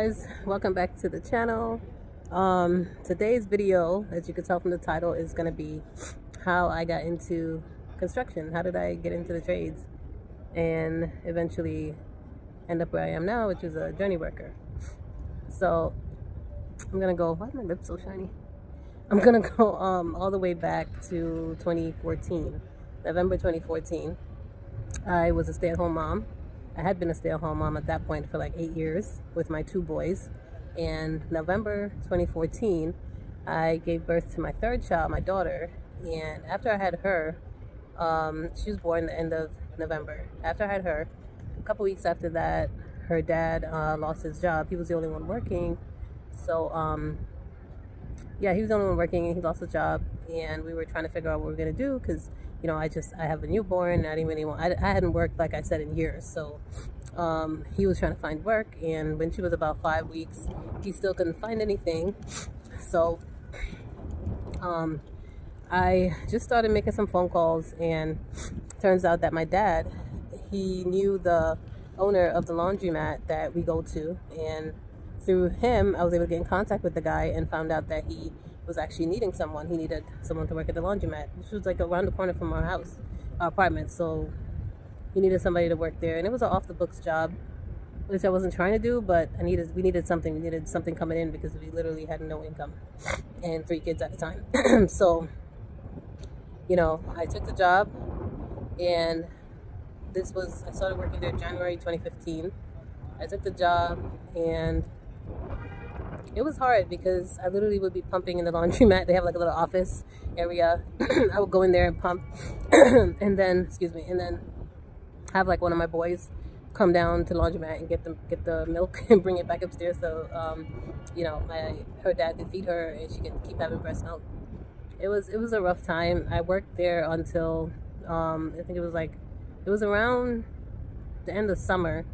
guys, welcome back to the channel. Today's video, as you can tell from the title, is going to be how I got into construction. How did I get into the trades and eventually end up where I am now, which is a journey worker. So I'm gonna go, why are my lips so shiny? I'm gonna go all the way back to 2014, November 2014. I was a stay-at-home mom. I had been a stay-at-home mom at that point for like 8 years with my 2 boys. And November 2014, I gave birth to my 3rd child, my daughter. And after I had her, she was born the end of November. After I had her, a couple weeks after that, her dad lost his job. He was the only one working. So, yeah, he was the only one working and he lost his job. And we were trying to figure out what we were going to do because, you know, I have a newborn. I didn't really want, I hadn't worked, like I said, in years. So he was trying to find work. And when she was about 5 weeks, he still couldn't find anything. So I just started making some phone calls, and turns out that my dad, he knew the owner of the laundromat that we go to, and through him I was able to get in contact with the guy and found out that he was actually needing someone. He needed someone to work at the laundromat, which was like around the corner from our house, our apartment. So he needed somebody to work there, and it was an off the books job, which I wasn't trying to do, but we needed something coming in because we literally had no income and 3 kids at the time. So, you know, I took the job, and I started working there January 2015. I took the job, and it was hard because I literally would be pumping in the laundromat. They have like a little office area. I would go in there and pump and then have like one of my boys come down to the laundromat and get the milk and bring it back upstairs so you know, her dad could feed her and she could keep having breast milk. It was a rough time. I worked there until I think it was around the end of summer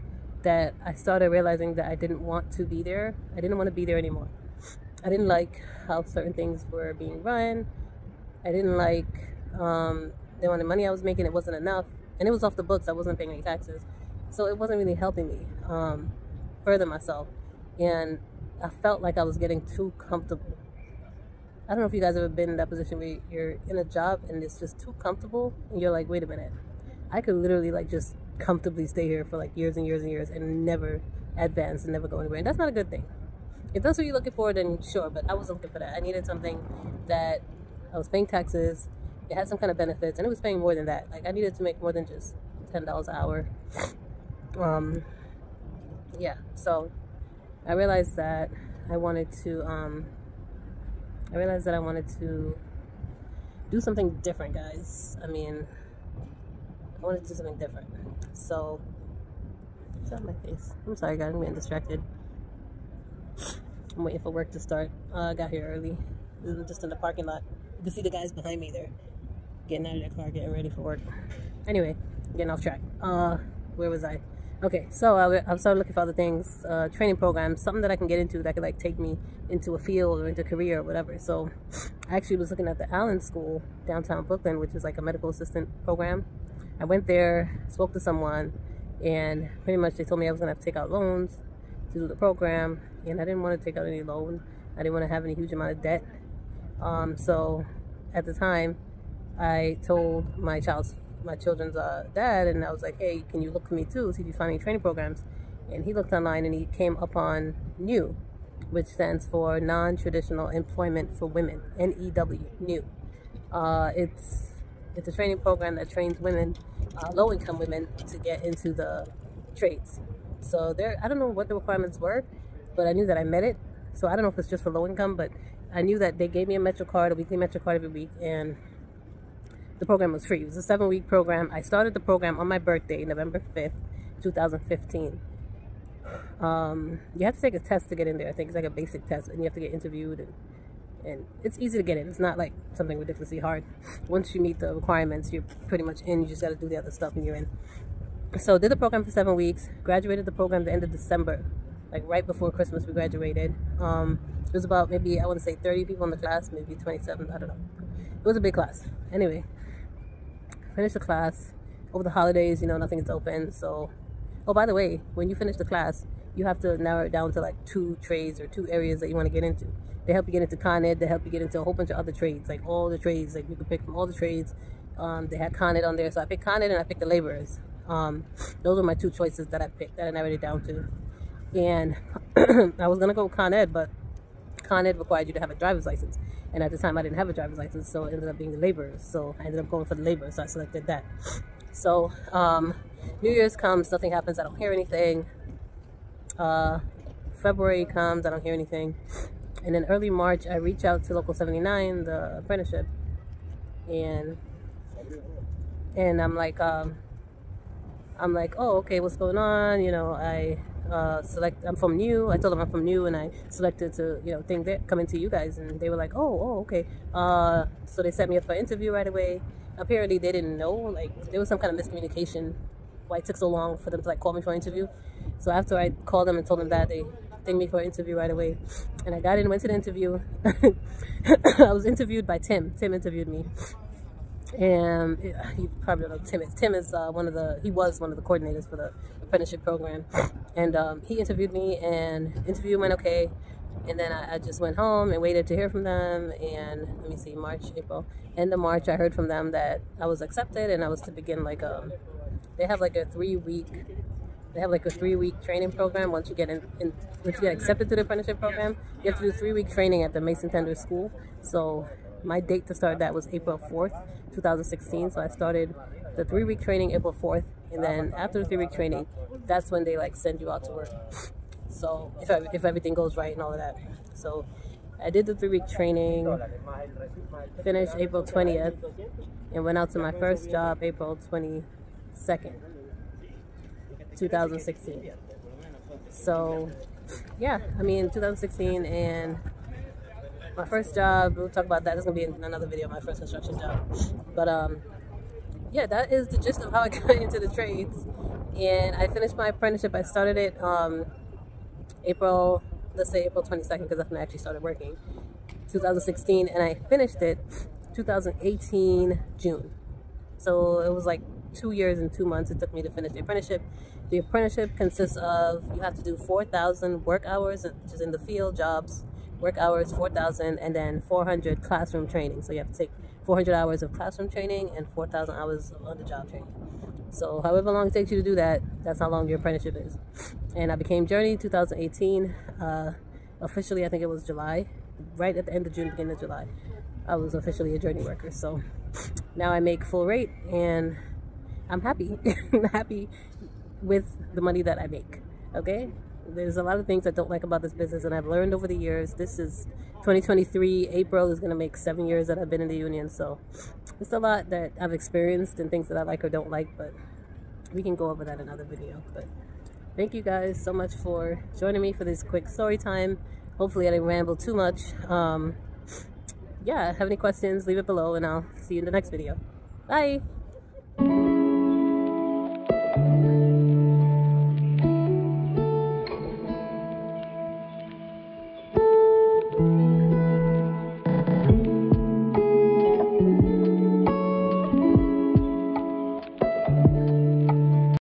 that I started realizing that I didn't want to be there. I didn't want to be there anymore. I didn't like how certain things were being run. I didn't like the amount of money I was making. It wasn't enough, and it was off the books. I wasn't paying any taxes, so it wasn't really helping me further myself. And I felt like I was getting too comfortable. I don't know if you guys ever been in that position where you're in a job and it's just too comfortable, and you're like, wait a minute, I could literally like just comfortably stay here for like years and years and years and never advance and never go anywhere. And that's not a good thing. If that's what you're looking for, then sure, but I wasn't looking for that. I needed something that I was paying taxes, it had some kind of benefits, and it was paying more than that. Like I needed to make more than just $10 an hour. Yeah, so I realized that I wanted to do something different, guys. I mean, I wanted to do something different. So, it's on my face. I'm sorry, guys. I'm getting distracted. I'm waiting for work to start. I got here early. I'm just in the parking lot. You can see the guys behind me. They're getting out of their car, getting ready for work. Anyway, getting off track. Where was I? Okay, so I started looking for other things, training programs, something that I can get into that could like take me into a field or into a career or whatever. So I actually was looking at the Allen School downtown Brooklyn, which is like a medical assistant program. I went there, spoke to someone, and pretty much they told me I was gonna have to take out loans to do the program, and I didn't want to take out any loan. I didn't want to have any huge amount of debt. So at the time, I told my children's dad, and I was like, hey, can you look for me too, see if you find any training programs? And he looked online and he came upon NEW, which stands for Non-Traditional Employment for Women, NEW, NEW. It's a training program that trains women, low-income women, to get into the trades. So I don't know what the requirements were, but I knew that I met it. So I don't know if it's just for low-income, but I knew that they gave me a Metro card, a weekly Metro card every week, and the program was free. It was a 7-week program. I started the program on my birthday, November 5th, 2015. You have to take a test to get in there. I think it's like a basic test, and you have to get interviewed, and it's easy to get in. It's not like something ridiculously hard. Once you meet the requirements, you're pretty much in. You just got to do the other stuff and you're in. So did the program for 7 weeks, graduated the program the end of December, like right before Christmas we graduated. It was about maybe, I want to say 30 people in the class, maybe 27, I don't know. It was a big class. Anyway, finished the class over the holidays, you know, nothing's open. So, oh, by the way, when you finish the class, you have to narrow it down to like 2 trades or 2 areas that you want to get into. They help you get into Con Ed. They help you get into a whole bunch of other trades, like all the trades. Like you can pick from all the trades. They had Con Ed on there, so I picked Con Ed and I picked the laborers. Those were my 2 choices that I picked, that I narrowed it down to. And I was gonna go with Con Ed, but Con Ed required you to have a driver's license, and at the time I didn't have a driver's license, so it ended up being the laborers. So I ended up going for the laborers, so I selected that. So New Year's comes, nothing happens. I don't hear anything. February comes, I don't hear anything. And then early March, I reach out to Local 79, the apprenticeship, and I'm like, oh, okay, what's going on? You know, I'm from New. I told them I'm from New, and I selected to, you know, come into you guys, and they were like, oh, okay. So they set me up for an interview right away. Apparently, they didn't know, like, there was some kind of miscommunication why it took so long for them to like call me for an interview. So after I called them and told them that, they thinged me for an interview right away, and I got in, went to the interview. I was interviewed by Tim. Tim interviewed me. And you probably don't know Tim is. Tim is he was one of the coordinators for the apprenticeship program. And he interviewed me, and interview went okay. And then I just went home and waited to hear from them. And let me see, March, April, end of March, I heard from them that I was accepted, and I was to begin like they have like a 3-week training program. Once you get once you get accepted to the apprenticeship program, you have to do 3-week training at the Mason Tender School. So my date to start that was April 4th, 2016. So I started the 3-week training April 4th, and then after the 3-week training, that's when they like send you out to work. So if everything goes right and all of that. So I did the 3-week training, finished April 20th, and went out to my first job April 22nd, 2016. So yeah, I mean 2016, and my first job, we'll talk about that. There's gonna be another video, my first construction job. But yeah, that is the gist of how I got into the trades. And I finished my apprenticeship. I started it April 22nd, because that's when I actually started working, 2016, and I finished it 2018 June. So it was like 2 years and 2 months it took me to finish the apprenticeship. The apprenticeship consists of, you have to do 4,000 work hours, which is in the field jobs, work hours 4,000, and then 400 classroom training. So you have to take 400 hours of classroom training and 4,000 hours of on-the-job training. So however long it takes you to do that, that's how long your apprenticeship is. And I became Journey 2018. Officially, I think it was July, right at the end of June, beginning of July. I was officially a Journey worker. So now I make full rate, and I'm happy. I'm happy with the money that I make. Okay? There's a lot of things I don't like about this business, and I've learned over the years. This is 2023. April is going to make 7 years that I've been in the union. So it's a lot that I've experienced and things that I like or don't like, but we can go over that in another video. But thank you guys so much for joining me for this quick story time. Hopefully I didn't ramble too much. Yeah, have any questions, leave it below, and I'll see you in the next video. Bye!